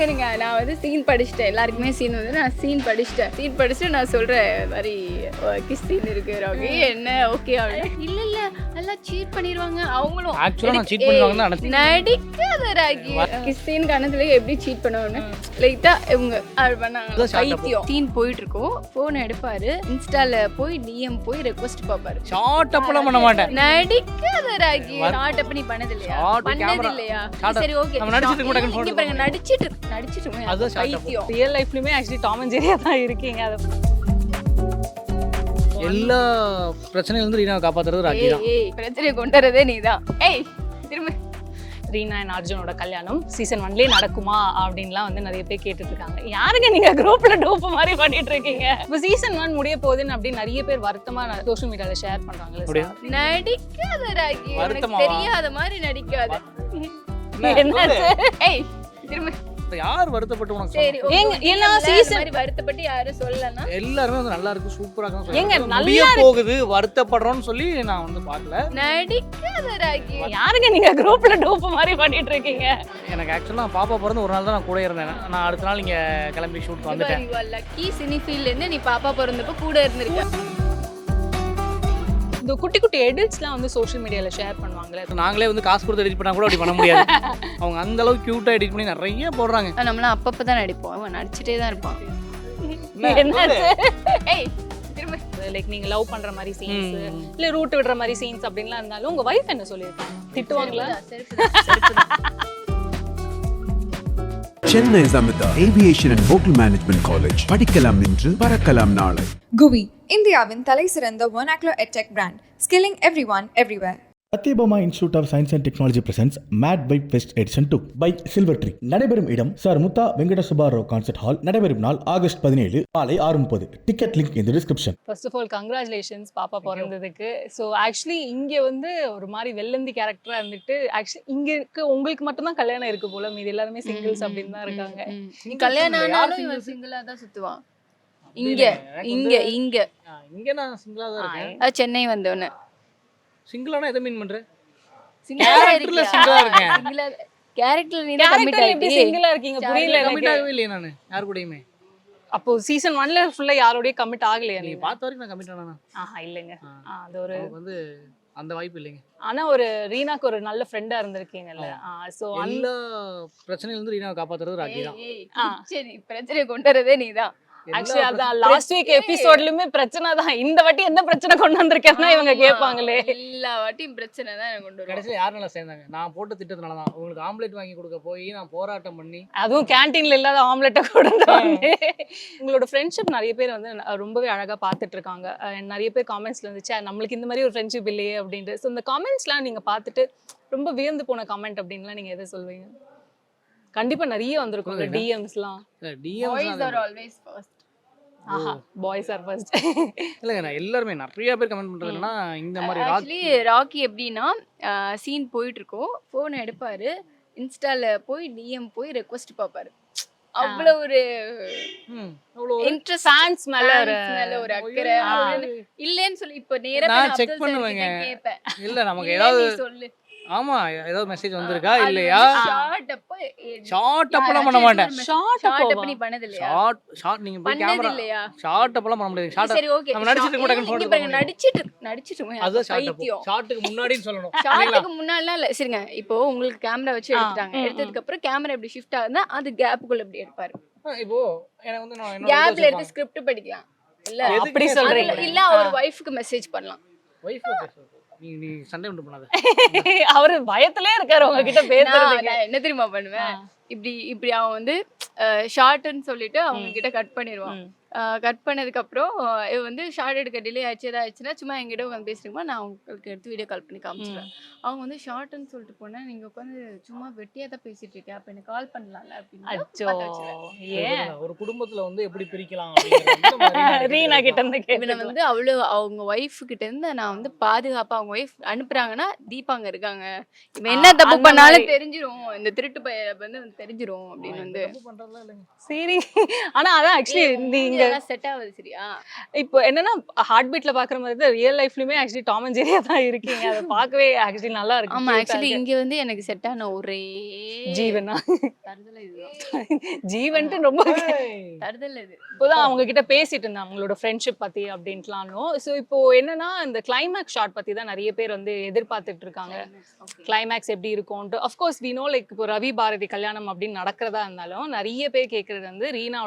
இருங்க நான் வந்து சீன் படிச்சிட்டேன். எல்லாருக்குமே சீன் வந்து நான் சீன் படிச்சுட்டு நான் சொல்றேன் மாதிரி கிஸ் சீன் இருக்கு ராகி என்ன ஓகே இல்ல இல்ல நல்லா சீட் பண்ணிடுவாங்க அவங்களும். ஆக்சுவலா நான் சீட் பண்ணுவாங்கன்னு நினைச்சேன். நடிக்காத ராகி கிஸ் சீன் கணத்துல எப்படி சீட் பண்ணுவாங்க லைட்டா இவங்க அது பண்ணாங்க. பைத்தியம் சீன் போயிட்டு இருக்கும், போன் எடுப்பாரு, இன்ஸ்டால போய் டிஎம் போய் ரெக்வெஸ்ட் பாப்பாரு. ஷார்ட் அப்லாம் பண்ண மாட்டேன். நடிக்காத ராகி ஷார்ட் அப் நீ பண்ணது இல்லையா? பண்ணது இல்லையா? சரி ஓகே நம்ம நடிச்சிட்டு கூட கன்ஃபார்ம் இங்க பாருங்க நடிச்சிட்டு அது பைத்தியம். ரியல் லைஃப்லயுமே ஆக்சுவலி டாம் அண்ட் ஜெரியா தான் இருக்கீங்க. எல்லா பிரச்சனையில இருந்து ரீனாவை காப்பாத்துறது ராக்கி தான். ஏய் பிரச்சனை கொண்டு வரதே நீதான். ஏய் திரும்ப ரீனா அண்ட் அர்ஜுனோட கல்யாணம் சீசன் 1லயே நடக்குமா அப்படின்லாம் வந்து நிறைய பேர் கேட்டுட்டு இருக்காங்க. யாருங்க நீங்க குரூப்ல டோப் மாதிரி பண்ணிட்டு இருக்கீங்க? இப்போ சீசன் 1 முடிய போகுதுன்னு அப்படி நிறைய பேர் வருத்தமா சோஷியல் மீடியால ஷேர் பண்றாங்க. நடிக்காத ராகி உனக்கு தெரியாத மாதிரி நடிக்காத. என்னாச்சு? ஏய் திரும்ப யார் வருத்தப்பட்டு உனக்கு சரி ஏன்னா சீசன் மாதிரி வருத்தப்பட்டு யாரும் சொல்லலனா எல்லாரும் வந்து நல்லா இருக்கு சூப்பரா இருக்கு ஏங்க சொல்றாங்க. நல்லா போகுது வருத்தப்படுறோம்னு சொல்லி நான் வந்து பார்க்கல. நடிக்காத ராகி யாருங்க நீங்க குரூப்ல டோப் மாதிரி பண்ணிட்டு இருக்கீங்க? எனக்கு ஆக்சுவலா பாப்பா பிறந்து ஒரு நாள் தான் நான் கூட இருந்தேன். நான் அடுத்த நாள் இங்க கிளம்பி ஷூட் வந்துட்டேன். லக்கி சினி ஃபீல்ட்ல இருந்து நீ பாப்பா பிறந்தப்ப கூட இருந்திருக்க. இந்த குட்டி குட்டி எடிட்ஸ்லாம் வந்து சோஷியல் மீடியால ஷேர் பண்ணுவாங்களே, நாங்களே வந்து காசு கொடுத்து எடிட் பண்ணா கூட அப்படி பண்ண முடியாது. அவங்க அந்த அளவுக்கு கியூட்டா எடிட் பண்ணி நிறைய போடுறாங்க. நம்மளாம் அப்பப்போ தான் நடிப்போம், அவன் நடிச்சிட்டே தான் இருப்பான். என்னாச்சு? ஏய் திரும்ப லைக் நீங்க லவ் பண்ற மாதிரி சீன்ஸ் இல்ல ரூட் விடுற மாதிரி சீன்ஸ் அப்படின்லாம் இருந்தாலும் உங்க வைஃப் என்ன சொல்லியிருக்காங்க? திட்டுவாங்களா? Chennai Zamita Aviation and Hotel Management College. படிக்கலாம் இன்று பறக்கலாம் நாளை. GUI இந்தியாவின் தலைசிறந்த vernacular edtech brand, skilling everyone everywhere. Sathyabama institute of science and technology presents made by fest edition 2 by silver tree. நடைபெறும் இடம் சார் முத்தா வெங்கட சுப்பாராவ் கான்சர்ட் ஹால். நடைபெறும் நாள் ஆகஸ்ட் 17 காலை 6:30. டிக்கெட் லிங்க் இந்த description. First of all congratulations பாப்பா பிறந்ததுக்கு. ஸோ ஆக்சுவலி இங்கே வந்து ஒரு மாதிரி வெள்ளந்தி கேரக்டராக இருந்துட்டு ஆக்சுவலி இங்கே இருக்க உங்களுக்கு மட்டும்தான் கல்யாணம் இருக்கு போல, மீது எல்லாருமே சிங்கிள்ஸ் அப்படின்னு தான் இருக்காங்க. நீ கல்யாணம் ஆனாலும் இவன் சிங்கிளா தான் சுத்துவான். இங்க இங்க இங்க இங்க நான் சிங்கிளா தான் இருக்கேன். சென்னை வந்தவன சிங்கிளானா எதை மீன் பண்ற? கேரக்டர்ல சிங்கிளா இருக்கேன். சிங்கிளா கேரக்டர்ல நீ தான் கமிட் கேரக்டர் எப்படி ஆயிட்டீ. சிங்கிளா இருக்கீங்க? புரியல கமிட் எனக்கு. ஆகவே இல்லையே நானு யார் கூடயுமே. அப்போ சீசன் 1ல ஃபுல்லா யாரோடய கமிட் ஆகலையா நீ நீங்க? பார்த்த வரைக்கும் நான் கமிட் ஆனா ஆஹா இல்லைங்க. அது ஒரு வந்து அந்த வாய்ப்பு இல்லைங்க. ஆனா ஒரு ரீனாக்கு ஒரு நல்ல ஃப்ரெண்டா இருந்திருக்கீங்கல்ல. சோ எல்லா பிரச்சனையில இருந்து ரீனாவை காப்பாத்துறது ராக்கி தான். சரி பிரச்சனை கொண்டு வரதே நீதான். ஆக்சுவலி அதான் லாஸ்ட் வீக் எபிசோட்லயுமே பிரச்சனை தான். இந்த வாட்டி என்ன பிரச்சனை கொண்டு வந்திருக்கேன்னா இவங்க கேட்பாங்களே. எல்லா வாட்டியும் பிரச்சனை தான் எனக்கு கொண்டு வரும். கடைசியில் யார் நல்லா சேர்ந்தாங்க? நான் போட்ட திட்டத்தினால தான். உங்களுக்கு ஆம்லெட் வாங்கி கொடுக்க போய் நான் போராட்டம் பண்ணி அதுவும் கேன்டீன்ல இல்லாத ஆம்லெட்டை கொடுத்து உங்களோட ஃப்ரெண்ட்ஷிப் நிறைய பேர் வந்து ரொம்பவே அழகா பார்த்துட்டு இருக்காங்க. நிறைய பேர் காமெண்ட்ஸ்ல இருந்துச்சு நம்மளுக்கு இந்த மாதிரி ஒரு ஃப்ரெண்ட்ஷிப் இல்லையே அப்படின்ட்டு. ஸோ இந்த காமெண்ட்ஸ்லாம் நீங்க பார்த்துட்டு ரொம்ப வியந்து போன கமெண்ட் அப்படின்லாம் நீங்க எதை சொல்வீங்க? கண்டிப்பா நிறைய வந்திருக்கும் டிஎம்ஸ்லாம். Boys are always first. ஆஹா பாய்ஸ் ஆர் ஃபர்ஸ்ட். இல்லைங்க நான் எல்லாருமே நிறைய பேர் கமெண்ட் பண்றது என்னன்னா இந்த மாதிரி ஆக்சுவலி ராக்கி எப்படின்னா சீன் போயிட்டு இருக்கும், போன் எடுப்பாரு, இன்ஸ்டால போய் டிஎம் போய் ரெக்வெஸ்ட் பாப்பாரு. அவ்வளவு ஒரு இன்ட்ரெஸ்ட் ஃபேன்ஸ் மேல ஒரு அக்கறை இல்லன்னு சொல்லி இப்ப நேரா நான் செக் பண்ணுவேங்க. கேப்பேன். இல்ல நமக்கு ஏதாவது சொல்லு. ஆமா ஏதாவது மெசேஜ் வந்திருக்கா இல்லையா? ஷார்ட் அப்லாம் பண்ண மாட்டேன். ஷார்ட் அப் நீ பண்ணது இல்லையா? ஷார்ட் நீங்க போய் பண்ணது கேமரா இல்லையா? ஷார்ட் அப்லாம் பண்ண முடியாது. ஷார்ட் சரி ஓகே நம்ம நடிச்சிட்டு கூட இங்க கன்ஃபார்ம் பாருங்க நடிச்சிட்டு அது ஷார்ட் அப். ஷார்ட்க்கு முன்னாடின்னு சொல்லணும். ஷார்ட்க்கு முன்னாடிலாம் இல்ல. சரிங்க இப்போ உங்களுக்கு கேமரா வச்சு எடுத்துட்டாங்க. எடுத்ததுக்கு அப்புறம் கேமரா எப்படி ஷிஃப்ட் ஆகுதுன்னா அது கேப்புக்குள்ள எப்படி எடுப்பாரு. இப்போ எனக்கு வந்து நான் என்ன கேப்ல எடுத்து ஸ்கிரிப்ட் படிக்கலாம். இல்ல அப்படி சொல்றீங்க. இல்ல ஒரு வைஃப்க்கு மெசேஜ் பண்ணலாம். வைஃப் நீ சண்டை உண்டு பண்ணாத. அவரு பயத்திலே இருக்காரு உங்ககிட்ட பேசுறதுக்கு. நான் என்ன தெரியுமா பண்ணுவேன்? இப்படி அவன் வந்து ஷார்ட்னு சொல்லிட்டு அவங்க கிட்ட கட் பண்ணிடுவான். கட் பண்ணதுக்கு அப்புறம் இவ வந்து ஷார்ட் எடுக்க டிலே ஆச்சு ஏதாச்சுன்னா சும்மா எங்கிட்ட உட்காந்து பேசுறீங்களா நான் உங்களுக்கு எடுத்து வீடியோ கால் பண்ணி காமிச்சிடுவேன். அவங்க வந்து ஷார்ட்னு சொல்லிட்டு போனா நீங்க உட்காந்து சும்மா வெட்டியா தான் பேசிட்டு இருக்கேன், அப்ப எனக்கு கால் பண்ணலாம்ல அப்படின்னு அச்சோ ஏன் ஒரு குடும்பத்துல வந்து எப்படி பிரிக்கலாம் ரீனா கிட்ட இருந்து இவனை வந்து அவ்வளவு அவங்க ஒய்ஃப் கிட்ட இருந்து நான் வந்து பாதுகாப்பா அவங்க ஒய்ஃப் அனுப்புறாங்கன்னா தீபாங்க இருக்காங்க, இவன் என்ன தப்பு பண்ணாலும் தெரிஞ்சிரும், இந்த திருட்டு பைய வந்து தெரிஞ்சிரும் அப்படின்னு வந்து சரி. ஆனா அதான் ஆக்சுவலி நீங்க செட் ஆகுது சரியா. இப்போ என்னன்னா ஹார்ட் பீட்ல பாக்குற மாதிரி தான் ரியல் லைஃப்லயுமே ஆக்சுவலி டாம் அண்ட் ஜெரியா தான் இருக்கீங்க. அதை பார்க்கவே ஆக்சுவலி நல்லா இருக்கு. ஆமா ஆக்சுவலி இங்க வந்து எனக்கு செட் ஆன ஒரே ஜீவனா தருதல இதுதான். ஜீவன்ட்டு ரொம்ப தருதல இது. இப்போதான் அவங்க கிட்ட பேசிட்டு இருந்தேன் அவங்களோட ஃப்ரெண்ட்ஷிப் பத்தி அப்படின்ட்டுலானோ. ஸோ இப்போ என்னன்னா இந்த கிளைமேக்ஸ் ஷாட் பத்தி தான் நிறைய பேர் வந்து எதிர்பார்த்துட்டு இருக்காங்க. கிளைமேக்ஸ் எப்படி இருக்கும்ட்டு அஃப்கோர்ஸ் வி நோ லைக் இப்போ ரவி பாரதி கல்யாணம் அப்படின்னு நடக்கிறதா இருந்தாலும் நிறைய பேர் கேட்கறது வந்து ரீனா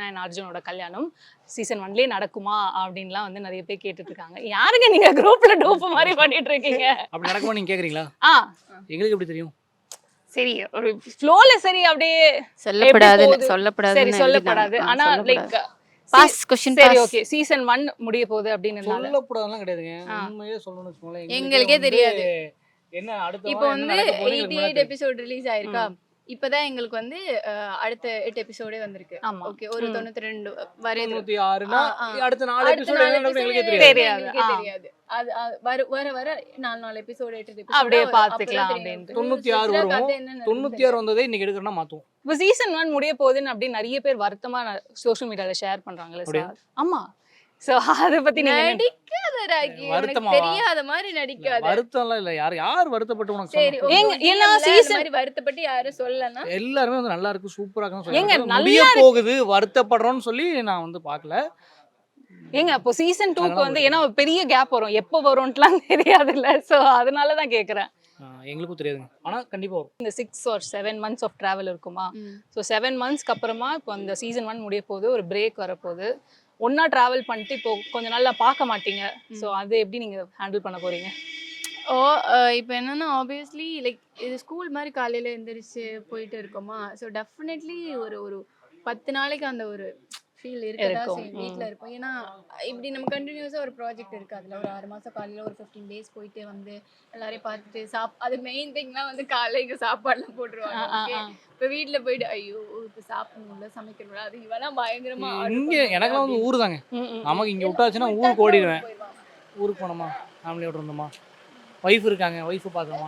அண்ட் அர்ஜுனோட கல்யாணம் சீசன் 1லயே நடக்குமா அப்படின்லாம் வந்து நிறைய பேர் கேட்டுட்டு இருக்காங்க. யாருங்க நீங்க குரூப்ல டோப்பு மாதிரி பண்ணிட்டு இருக்கீங்க? அப்படி நடக்குமா நீங்க கேக்குறீங்களா? எங்களுக்கு எப்படி தெரியும்? சரி ஒரு ஃப்ளோல சரி அப்படியே சொல்லப்படாது சரி சொல்லப்படாது சொல்லப்படாது. ஆனா லைக் பாஸ் क्वेश्चन சரி ஓகே சீசன் 1 முடிய போகுது அப்படின்னு சொல்லப்படாதெல்லாம் கிடையாதுங்க. உண்மையே சொல்லணும்னு வச்சுக்கோங்களேன். எங்களுக்கே தெரியாது. என்ன அடுத்த இப்போ வந்து 88 எபிசோட் ரிலீஸ் ஆயிருக்கா. இப்பதான் எங்களுக்கு வந்து அடுத்த 8 எபிசோடே வந்திருக்கு. ஆமா. ஓகே ஒரு 92 வரையும் 96னா அடுத்த 4 எபிசோட் என்ன நடக்கும்னு எங்களுக்கே தெரியாது. தெரியாது. அது வர 4 எபிசோட் 8 எபிசோட் அப்படியே பாத்துக்கலாம் அப்படின்னு. 96 வரும். 96 வந்ததே இன்னைக்கு எடுக்கறனா மாத்துவோம். இப்போ சீசன் 1 முடிய போகுதுன்னு அப்படி நிறைய பேர் வருத்தமா சோஷியல் மீடியால ஷேர் பண்றாங்களே சார். ஆமா. சோ அத பத்தி நீங்க நடிக்காத ராகி. எனக்கு தெரியாத மாதிரி நடிக்காத. வருத்தம்லாம் இல்ல. யார் வருத்தப்பட்டு உனக்கு சரி சொன்னா? ஏங்க எல்லா சீசன் மாதிரி வருத்தப்பட்டு யாரும் சொல்லலனா எல்லாரும் வந்து நல்லா இருக்கு சூப்பரா இருக்குன்னு ஏங்க, சொல்றாங்க. நல்லா முடிய போகுது வருத்தப்படுறோம்னு சொல்லி நான் வந்து பார்க்கல. ஏங்க அப்போ சீசன் 2க்கு வந்து ஏன்னா ஒரு பெரிய கேப் வரும். எப்போ வரும்ன்ட்டுலாம் தெரியாதுல்ல. சோ அதனால தான் கேக்குறேன். எங்களுக்கும் தெரியாதுங்க. ஆனா கண்டிப்பா வரும். இந்த 6 or 7 months ஆஃப் டிராவல் இருக்குமா. ஸோ 7 monthsக்கு அப்புறமா இப்போ அந்த சீசன் 1 முடிய போகுது, ஒரு பிரேக் வரப்போகுது. ஒன்னா டிராவல் பண்ணிட்டு இப்போ கொஞ்ச நாள்ல பார்க்க மாட்டீங்க. ஸோ அது எப்படி நீங்க ஹேண்டில் பண்ண போறீங்க? இப்போ என்னன்னா ஆப்வியஸ்லி லைக் இது ஸ்கூல் மாதிரி காலையில எந்திரிச்சு போயிட்டு இருக்கோமா. ஸோ டெஃபினெட்லி ஒரு 10 நாளைக்கு அந்த ஒரு ஃபீல் இருக்கதான் செய்யும். வீட்டில் இருப்போம். ஏன்னா இப்படி நம்ம கண்டினியூஸாக ஒரு ப்ராஜெக்ட் இருக்குது. அதில் ஒரு 6 மாதம் காலையில் ஒரு 15 days போயிட்டு வந்து எல்லாரையும் பார்த்துட்டு அது மெயின் திங்லாம் வந்து காலையில் இங்கே சாப்பாடுலாம் போட்டுருவாங்க. இப்போ வீட்டில் போயிட்டு ஐயோ இப்போ சாப்பிடணும்ல சமைக்கணும்ல அது இவெல்லாம் பயங்கரமா இங்க எனக்குலாம் வந்து ஊர் தாங்க. நமக்கு இங்க விட்டாச்சுன்னா ஊருக்கு ஓடிடுவேன். ஊருக்கு போனோமா ஃபேமிலியோட இருந்தோமா ஒய்ஃப் இருக்காங்க ஒய்ஃப் பார்க்கணுமா.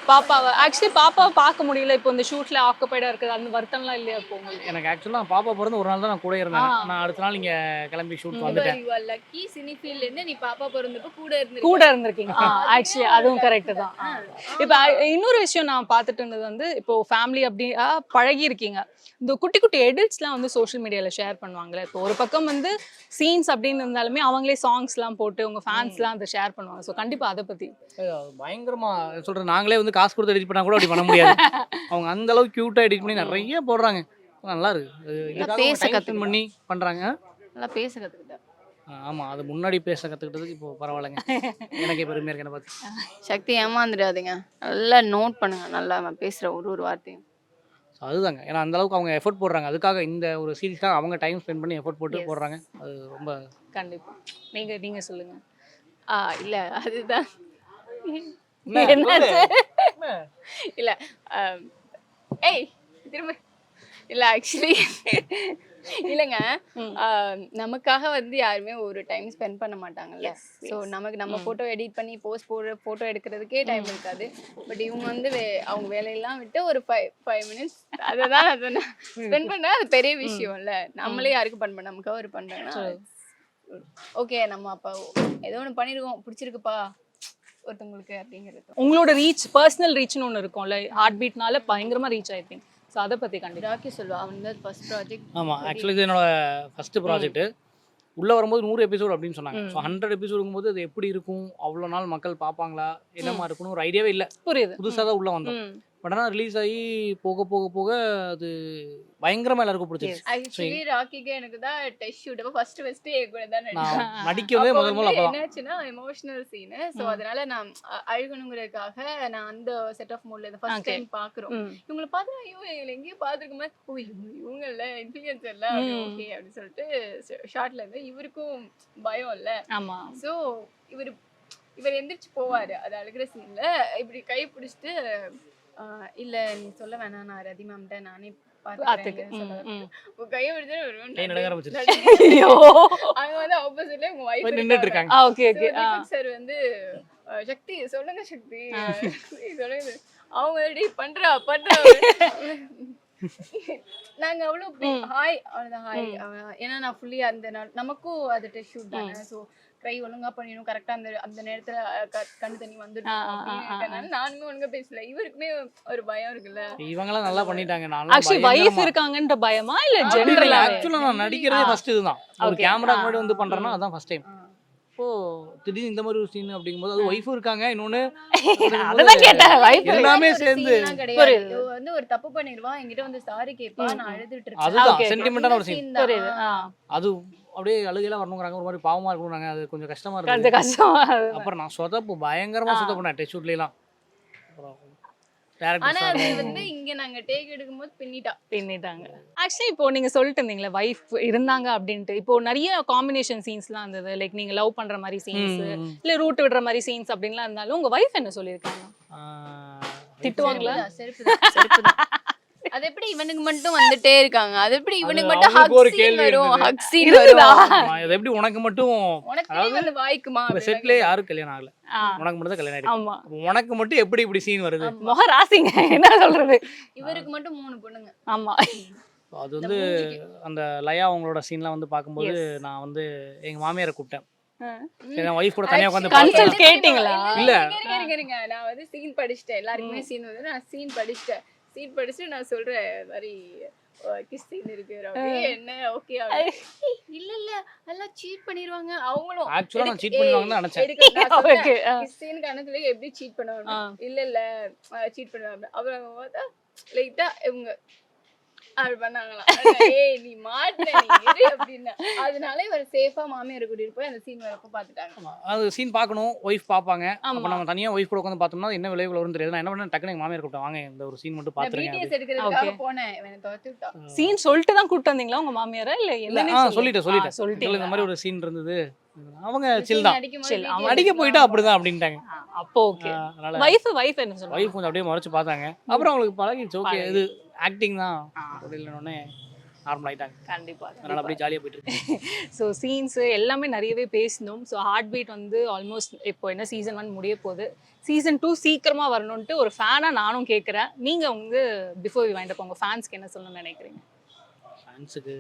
பாப்பாவை ஆக்சுவலி பாப்பாவை பார்க்க முடியல. இப்போ இந்த ஷூட்ல ஆக்குபைடா இருக்குது அந்த வருத்தம்லாம் இல்லையா இப்போ உங்களுக்கு? எனக்கு ஆக்சுவலாக பாப்பா பிறந்து ஒரு நாள் தான் நான் கூட இருந்தேன். நான் அடுத்த நாள் இங்கே கிளம்பி ஷூட் வந்துட்டேன். லக்கி சினி ஃபீல்ட்ல இருந்து நீ பாப்பா பிறந்தப்ப கூட இருந்திருக்கீங்க. ஆக்சுவலி அதுவும் கரெக்ட் தான். இப்போ இன்னொரு விஷயம் நான் பார்த்துட்டு இருந்தது வந்து இப்போ ஃபேமிலி அப்படி பழகி இருக்கீங்க. இந்த குட்டி குட்டி எடிட்ஸ்லாம் வந்து சோஷியல் மீடியாவில் ஷேர் பண்ணுவாங்களே. இப்போ ஒரு பக்கம் வந்து சீன்ஸ் அப்படின்னு இருந்தாலுமே அவங்களே சாங்ஸ்லாம் போட்டு உங்கள் ஃபேன்ஸ்லாம் அதை ஷேர் பண்ணுவாங்க. ஸோ கண்டிப்பாக அதை பற்றி பயங்கரமா சொல்கிறேன். நாங்களே வந்து காசு கொடுத்து எடிட் பண்ணால் கூட அப்படி பண்ண முடியாது. அவங்க அந்த அளவுக்கு க்யூட்டாக எடிட் பண்ணி நிறைய போடுறாங்க. நல்லா இருக்கு. பேச கற்றுன் பண்ணி பண்ணுறாங்க. நல்லா பேச கற்றுக்கிட்டேன். ஆமாம் அது முன்னாடி பேச கற்றுக்கிட்டதுக்கு இப்போ பரவாயில்லைங்க. எனக்கு பெருமையாக இருக்கு. என்ன பார்த்து சக்தி ஏமாந்துடாதீங்க. நல்லா நோட் பண்ணுங்க. நல்லா பேசுகிற ஒரு வார்த்தையும் அதுதாங்க. ஏன்னா அந்த அளவுக்கு அவங்க எஃபர்ட் போடுறாங்க. அதுக்காக இந்த ஒரு சீரீஸ்க்காக அவங்க டைம் ஸ்பெண்ட் பண்ணி எஃபர்ட் போட்டு போடுறாங்க. அது ரொம்ப கண்டிப்பாக நீங்கள் சொல்லுங்கள். இல்லை அதுதான் என்ன இல்லை ஏய் திரும்ப இல்லை ஆக்சுவலி இல்லைங்க. நமக்காக வந்து யாருமே ஒரு டைம் ஸ்பெண்ட் பண்ண மாட்டாங்கல்ல. ஸோ நம்ம ஃபோட்டோ எடிட் பண்ணி ஃபோட்டோ எடுக்கிறதுக்கே டைம் இருக்காது. பட் இவங்க வந்து அவங்க வேலையெல்லாம் விட்டு ஒரு 5 minutes அதை தான் நான் ஸ்பெண்ட் பண்ண அது பெரிய விஷயம் இல்லை. நம்மளே யாருக்கும் பண்ண நமக்காக ஒரு பண்ணுறாங்கன்னா ஓகே நம்ம அப்போ ஏதோ ஒன்று பண்ணியிருக்கோம் பிடிச்சிருக்குப்பா ஒருத்தவங்களுக்கு அப்படிங்கிறது. உங்களோட ரீச் பர்சனல் ரீச்னு ஒன்று இருக்கும்ல. ஹார்ட் பீட்னால பயங்கரமாக ரீச் ஆயிருப்பீங்க. ஸோ அதை பற்றி கண்டிப்பாக ராக்கி சொல்லுவா. அவன் தான் ஃபர்ஸ்ட் ப்ராஜெக்ட். ஆமாம் ஆக்சுவலி இது என்னோட ஃபஸ்ட்டு ப்ராஜெக்ட்டு. உள்ளே வரும்போது 100 எபிசோட் அப்படின்னு சொன்னாங்க. ஸோ 100 எபிசோடுக்கும் போது அது எப்படி இருக்கும், அவ்வளோ நாள் மக்கள் பார்ப்பாங்களா, என்னமா இருக்குன்னு ஒரு ஐடியாவே இல்லை. புரியுது. புதுசாக தான் உள்ளே வந்தோம். பட் ஆனால் ரிலீஸ் ஆகி போக போக போக அது பயங்கரமாக எல்லாருக்கும் பிடிச்சிருச்சு. ஆக்சுவலி ராக்கிக்கு எனக்கு தான் டெஸ்ட் ஷூட் அப்போ ஃபர்ஸ்ட் என் கூட தான் நான் நடிக்கவே முதல்ல அப்போ என்னாச்சுன்னா எமோஷனல் சீனு. ஸோ அதனால நான் அழுகணுங்கிறதுக்காக நான் அந்த செட் ஆஃப் மூட்ல இந்த ஃபர்ஸ்ட் டைம் பார்க்குறோம். இவங்களை பார்த்து ஐயோ இவங்களை எங்கேயும் பார்த்துருக்க மாதிரி ஓ இவங்க இல்லை இன்ஃப்ளூயன்சர் இல்லை ஓகே அப்படின்னு சொல்லிட்டு ஷார்ட்ல இருந்து இவருக்கும் பயம் இல்லை. ஆமாம். ஸோ இவர் எந்திரிச்சு போவார். அது அழுகிற சீன்ல இப்படி கை பிடிச்சிட்டு இல்ல நீ சொல்ல வேணாம் நான் ரதி மேம்கிட்ட நானே பார்த்துக்கிறேன் கையை பிடிச்சு அங்க வந்து ஆப்போசிட்ல உங்க வைஃப் நின்னுட்டு இருக்காங்க. சார் வந்து சக்தி சொல்லுங்க சக்தி சொல்லுங்க அவங்க ரெடி பண்றா நாங்க அவ்வளவு ஹாய் அவ்வளவுதான் ஹாய் ஏன்னா நான் ஃபுல்லி அந்த நமக்கும் அது டெஸ்ட் ஷூட் தானே ஸோ ட்ரை ஒழுங்கா பண்ணிடணும் கரெக்டா அந்த நேரத்துல கண்ணு தண்ணி வந்துடும் நானுமே ஒழுங்கா பேசல இவருக்குமே ஒரு பயம் இருக்குல்ல. இவங்கெல்லாம் நல்லா பண்ணிட்டாங்க. ஆக்சுவலி வைஃப் இருக்காங்கன்ற பயமா இல்ல ஜெனரலா? ஆக்சுவலா நான் நடிக்கிறதே ஃபர்ஸ்ட் இதுதான். ஒரு கேமரா முன்னாடி வந்து பண்றேன்னா அதான் ஃபர்ஸ்ட் டைம். இப்போ திடீர்னு இந்த மாதிரி ஒரு சீன் அப்படிங்கும்போது அது ஒய்ஃபும் இருக்காங்க, இன்னொன்னு அததான் கேட்டேன் வைஃப் எல்லாமே சேர்ந்து வந்து ஒரு தப்பு பண்ணிடுவா என்கிட்ட வந்து சாரி கேட்பா நான் அழுதுட்டு இருக்கேன். அதுதான் சென்டிமெண்டான ஒரு சீன். புரியுது. அது அப்படியே அழுகையெல்லாம் வரணுங்கிறாங்க, ஒரு மாதிரி பாவமா இருக்கணும்னாங்க, அது கொஞ்சம் கஷ்டமா இருக்கு. கொஞ்சம் கஷ்டமா. அப்புறம் நான் சொதப்பு பயங்கரமா சொதப்புனேன் டெஸ்ட் ஷூட்லாம். அப்புறம் ஆனா அது வந்து இங்க நாங்க டேக் எடுக்கும்போது பின்னிட்டாங்க. ஆக்சுவலி இப்போ நீங்க சொல்லிட்டு இருந்தீங்களா வைஃப் இருந்தாங்க அப்படின்ட்டு, இப்போ நிறைய காம்பினேஷன் சீன்ஸ்லாம் இருந்தது, லைக் நீங்க லவ் பண்ற மாதிரி சீன்ஸ் இல்ல ரூட் விடுற மாதிரி சீன்ஸ் அப்படின்லாம் இருந்தாலும் உங்க வைஃப் என்ன சொல்லியிருக்காங்க? திட்டுவாங்களா? அது எப்படி இவனுக்கு மட்டும் வந்துட்டே இருக்காங்க, அது எப்படி இவனுக்கு மட்டும் ஹக் சீன் வரும், ஹக் சீன் இருக்குதா? வரும், அது எப்படி உனக்கு மட்டும் உனக்கு வந்து வாய்க்குமா இந்த செட்ல யாரும் கல்யாணம் ஆகல, உனக்கு மட்டும் தான் கல்யாணம் ஆயிருக்கு. ஆமா, உனக்கு மட்டும் எப்படி இப்படி சீன் வருது? முக ராசிங்க என்ன சொல்றது. இவருக்கு மட்டும் 3 பொண்ணுங்க. ஆமா, அது வந்து அந்த லயா அவங்களோட சீன்லாம் வந்து பாக்கும்போது நான் வந்து எங்க மாமியாரை கூப்பிட்டேன். என் வைஃப் கூட தனியா உட்கார்ந்து கன்சல்ட் கேட்டிங்களா? இல்ல நான் வந்து சீன் படிச்சிட்டேன், எல்லாருக்குமே சீன் வந்து நான் சீன் படிச்சிட்டேன். சீன் படிச்சுட்டு நான் சொல்றேன் மாதிரி கிஸ் சீன் இருக்கு என்ன ஓகே இல்ல இல்ல எல்லாம் சீட் பண்ணிடுவாங்க அவங்களும். ஆக்சுவலா நான் சீட் பண்ணுவாங்கன்னு நினைச்சேன். ஓகே, கிஸ் சீன் கணக்குல எப்படி சீட் பண்ணுவாங்க, இல்ல இல்ல சீட் பண்ணுவாங்க அவங்க லைட்டா இவங்க அப்படி பண்ணாங்களாம். ஏய் நீ மாட்டே நீ இரு அப்படின்னா அதனால இவர் சேஃபா மாமியார் கூட்டிட்டு போய் அந்த சீன் வரப்ப பாத்துட்டாங்க. அது சீன் பார்க்கணும், ஒய்ஃப் பாப்பாங்க. அப்ப நம்ம தனியா ஒய்ஃப் கூட உட்கார்ந்து பார்த்தோம்னா என்ன விளைவுகள் வரும்னு தெரியாது. நான் என்ன பண்ணேன், டக்குனு எங்க மாமியார் கூப்பிட்டு வாங்க இந்த ஒரு சீன் மட்டும் பாத்துறேன். வீடியோஸ் எடுக்கிறதுக்காக போனேன், இவனை துரத்தி விட்டா. சீன் சொல்லிட்டு தான் கூட்டி வந்தீங்களா உங்க மாமியாரா இல்ல என்னன்னு? சொல்லிட்டேன் இந்த மாதிரி ஒரு சீன் இருந்தது. அவங்க சில் தான், chill. அடிக்க போயிட்டா அப்படிதான் அப்படின்ட்டாங்க. அப்போ ஓகே. அதனால வைஃப் என்ன சொல்றாங்க? வைஃப் கொஞ்சம் அப்படியே முறைச்சு பார்த்தாங்க. அப்புறம் அவங்களுக்கு பழகிடுச்சு, ஓகே இது ஆக்டிங் தான் அப்படின்னோடனே நார்மல் ஆயிட்டாங்க. கண்டிப்பா, அதனால அப்படியே ஜாலியா போயிட்டு இருக்கு. ஸோ சீன்ஸ் எல்லாமே நிறையவே பேசணும். ஸோ ஹார்ட் பீட் வந்து ஆல்மோஸ்ட் இப்போ என்ன சீசன் 1 முடிய போகுது, சீசன் 2 சீக்கிரமா வரணும்ட்டு ஒரு ஃபேனா நானும் கேட்குறேன். நீங்க வந்து பிஃபோர் வி வைண்ட் அப் உங்க ஃபேன்ஸ்க்கு என்ன சொல்லணும்னு நினைக்கிறீங்க? ஃபேன்ஸுக்கு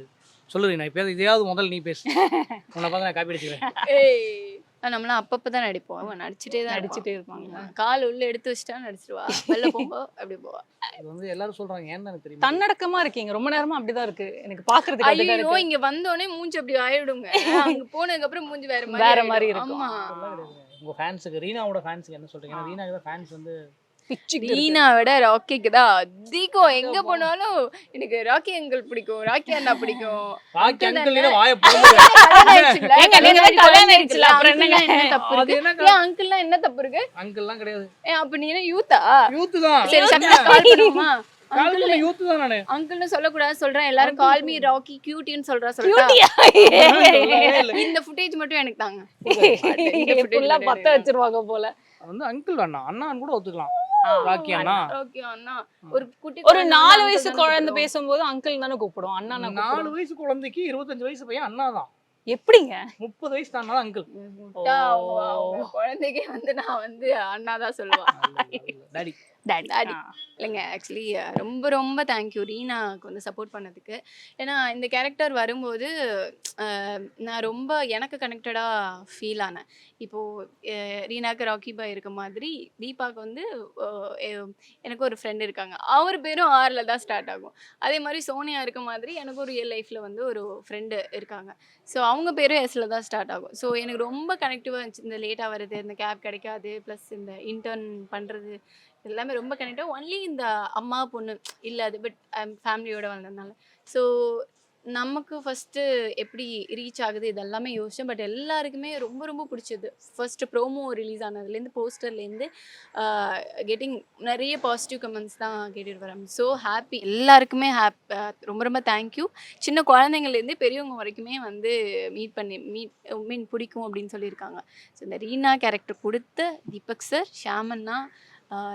சொல்லுறீங்க, நான் இப்போ இதையாவது முதல்ல நீ பேசு, உன்னை பார்த்து நான் காப்பி அடிச்சுக்கிறேன். நம்மளாம் அப்பப்பதான் நடிப்போம், அவன் நடிச்சுட்டே இருப்பாங்க. கால் உள்ள எடுத்து வச்சுட்டா நடிச்சிருவா, வெளில போகும்போது அப்படி போவா. இது வந்து எல்லாரும் சொல்றாங்க, ஏன்னு எனக்கு தெரியும். தன்னடக்கமா இருக்கீங்க, ரொம்ப நேரமா அப்படிதான் இருக்கு எனக்கு பாக்குறதுக்கு. ஐயோ இங்க வந்தோடனே மூஞ்சி அப்படி ஆயிடுங்க, அங்க போனதுக்கு அப்புறம் மூஞ்சி வேற மாதிரி இருக்கும். ஆமா, உங்க ஃபேன்ஸுக்கு, ரீனாவோட ஃபேன்ஸுக்கு என்ன சொல்றீங்க? ரீனாக்கு தான் ஃபேன்ஸ் வந்து ரீனா விட ராக்கிக்கு தான் அதிகம். எங்க போனாலும் எனக்கு ராக்கி அங்கிள் பிடிக்கும், ராக்கி அண்ணா பிடிக்கும். ராக்கி அங்கிள் நீங்க வாயை போடுங்க. அங்கிள்லாம் என்ன தப்பு இருக்கு? அங்கிள்லாம் கிடையாது. அப்ப நீ என்ன யூத்தா? யூத் தான். சரி சக்கர கால் பண்ணுமா? அங்கிள் யூத் தான். நானு அங்கிள்னு சொல்லக்கூடாது சொல்றேன், எல்லாரும் கால் மீ ராக்கி கியூட்டின்னு சொல்றா. இந்த ஃபுட்டேஜ் மட்டும் எனக்கு தாங்க, ஃபுல்லா பத்த வச்சிருவாங்க போல. வந்து அங்கிள் வேணாம், அண்ணான்னு கூட ஒத்துக்கலாம். ராக்கி அண்ணா, ராக்கி அண்ணா. ஒரு குட்டி ஒரு 4 வயசு குழந்தை பேசும்போது அங்கிள் தானே கூப்பிடும், அண்ணா. 4 வயசு குழந்தைக்கு 25 வயசு பையன் அண்ணா தான். எப்படிங்க 30 வயசு தானால அங்கிள்? குழந்தைக்கு வந்து நான் வந்து அண்ணா தான் சொல்லுவேன். டாடி டாடி இல்லைங்க. ஆக்சுவலி ரொம்ப ரொம்ப தேங்க்யூ ரீனாக்கு வந்து சப்போர்ட் பண்ணதுக்கு. ஏன்னா இந்த கேரக்டர் வரும்போது நான் ரொம்ப எனக்கு கனெக்டடாக ஃபீல் ஆனேன். இப்போது ரீனாக்கு ராக்கி பாய் இருக்க மாதிரி தீபாவுக்கு வந்து எனக்கு ஒரு ஃப்ரெண்டு இருக்காங்க, அவர் பேரும் ஆரில் தான் ஸ்டார்ட் ஆகும். அதே மாதிரி சோனியா இருக்க மாதிரி எனக்கு ஒரு ரியல் லைஃப்பில் வந்து ஒரு ஃப்ரெண்டு இருக்காங்க, ஸோ அவங்க பேரும் எஸ்ல தான் ஸ்டார்ட் ஆகும். ஸோ எனக்கு ரொம்ப கனெக்டிவாக இருந்துச்சு. இந்த லேட்டாக வருது, இந்த கேப் கிடைக்காது, ப்ளஸ் இந்த இன்டர்ன் பண்ணுறது எல்லாமே ரொம்ப கனெக்டாக. ஒன்லி இந்த அம்மா பொண்ணு இல்லை அது, பட் ஃபேமிலியோட வந்ததுனால. ஸோ நமக்கு ஃபஸ்ட்டு எப்படி ரீச் ஆகுது இதெல்லாமே யோசித்தேன். பட் எல்லாருக்குமே ரொம்ப ரொம்ப பிடிச்சது. ஃபர்ஸ்ட் ப்ரோமோ ரிலீஸ் ஆனதுலேருந்து போஸ்டர்லேருந்து கெட்டிங் நிறைய பாசிட்டிவ் கமெண்ட்ஸ் தான் கேட்டுட்டு வரேன். ஸோ ஹாப்பி, எல்லாருக்குமே ரொம்ப ரொம்ப தேங்க்யூ. சின்ன குழந்தைங்கள்லேருந்து பெரியவங்க வரைக்குமே வந்து மீன் பிடிக்கும் அப்படின்னு சொல்லியிருக்காங்க. ஸோ இந்த ரீனா கேரக்டர் கொடுத்த Deepak sir, Shamanna,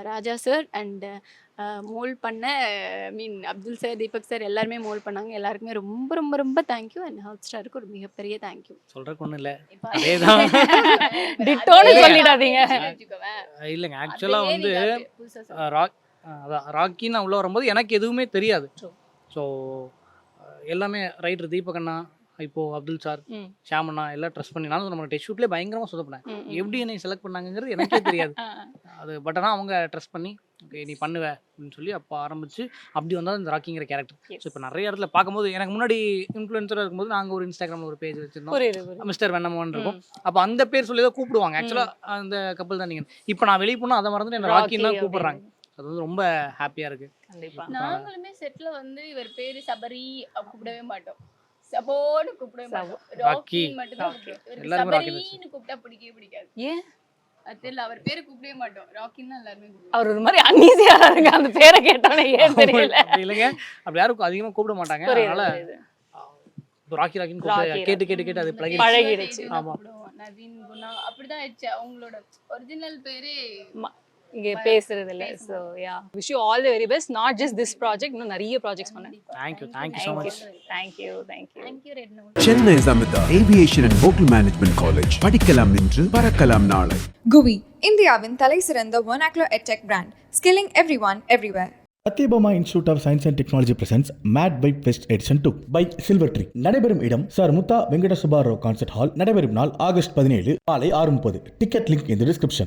Raja sir and மோல் பண்ண அப்துல் சார், தீபக் சார் எல்லாருமே மோல் பண்ணாங்க. எல்லாருக்குமே ரொம்ப ரொம்ப ரொம்ப தேங்க்யூ. அண்ட் ஹாட் ஸ்டாருக்கு ஒரு மிகப்பெரிய தேங்க்யூ. சொல்றதுக்கு ஒன்றும் இல்லை, அதேதான். டிட்டோன்னு சொல்லிடாதீங்க. இல்லைங்க, ஆக்சுவலாக வந்து அதான் ராக்கின்னு நான் உள்ளே வரும்போது எனக்கு எதுவுமே தெரியாது. ஸோ எல்லாமே ரைட்டர் தீபக் அண்ணா, இப்போ அப்துல் சார், ம். ஷாம் அண்ணா எல்லாம் ட்ரெஸ் பண்ணி நானும் நம்ம டெஸ்ட் ஷூட்லேயே பயங்கரமாக சொதப்பினேன். ம், ம். எப்படி என்னை செலக்ட் பண்ணாங்கங்கிறது எனக்கே தெரியாது. ஆ, அது பட் ஆனால் அவங்க ட்ரெஸ் பண்ணி ஓகே நீ பண்ணுவ அப்படின்னு சொல்லி அப்போ ஆரம்பிச்சு அப்படி வந்தால் இந்த ராக்கிங்கிற கேரக்டர். Yes. ஸோ இப்போ நிறைய இடத்துல பார்க்கும்போது எனக்கு முன்னாடி இன்ஃப்ளூயன்சராக இருக்கும்போது நாங்கள் ஒரு இன்ஸ்டாகிராமில் ஒரு பேஜ் வச்சுருந்தோம், புரியுது. மிஸ்டர் வெண்ணமோன் இருக்கும். அப்போ அந்த பேர் சொல்லி தான் கூப்பிடுவாங்க. ஆக்சுவலாக அந்த கப்பல் தான் நீங்கள். இப்போ நான் வெளியே போனால் அதை மறந்துட்டு என்ன ராக்கின்னு தான் கூப்பிடுறாங்க. அது வந்து ரொம்ப ஹாப்பியாக இருக்குது. கண்டிப்பா. நாங்களுமே செட்ல வந்து இவர் பேரு சபரி கூப்பிடவே மாட்டோம். சபோன்னு கூப்பிடவே மாட்டோம். ராக்கி. ராக்கி மட்டும் தான் கூப்பிடுவோம். இவருக்கு எல்லாருமே ராக்கி தான் சபரின்னு கூப்பிட்டா பிடிக்கவே பிடிக்காது. ஏன் அது தெரியல, அவர் பேரு கூப்பிடவே மாட்டோம். ராக்கின்னு தான் எல்லாருமே கூப்பிடுவோம். அவர் ஒரு மாதிரி அன்ஈஸியா இருக்கு அந்த பேரை கேட்டோன்னே, ஏன் தெரியல. அப்படி இல்லைங்க, அப்படி யாரும் அதிகமாக கூப்பிட மாட்டாங்க. புரியுது, அதனால புரியுது. இப்போ ராக்கி ராக்கின்னு ராக்கி, கூப்பிட்டு கேட்டு கேட்டு கேட்டு அது பழகி. பழகிடுச்சு. ஆமா. நவீன் குணா அப்படிதான் ஆயிடுச்சு. அவங்களோட ஒரிஜினல் பேரே இங்க பேசுறது இல்ல. So yeah, wish you all the very best. Not just this project, இன்னும் நிறைய ப்ராஜெக்ட்ஸ் பண்ணேன். Thank you so much. Thank you. Thank you red note. Chennai Samitha aviation and hotel management college. படிக்கலாம் இன்று, பறக்கலாம் நாளை. GUI, இந்தியாவின் தலைசிறந்த vernacular edtech brand, skilling everyone everywhere. Sathyabama institute of science and technology presents made vibe fest edition 2 by silver tree. நடைபெறும் இடம் sir முத்தா Venkata Subbarao concert hall. நடைபெறும் நாள் August 17 காலை 6:30. டிக்கெட் லிங்க் இந்த டிஸ்கிரிப்ஷன்.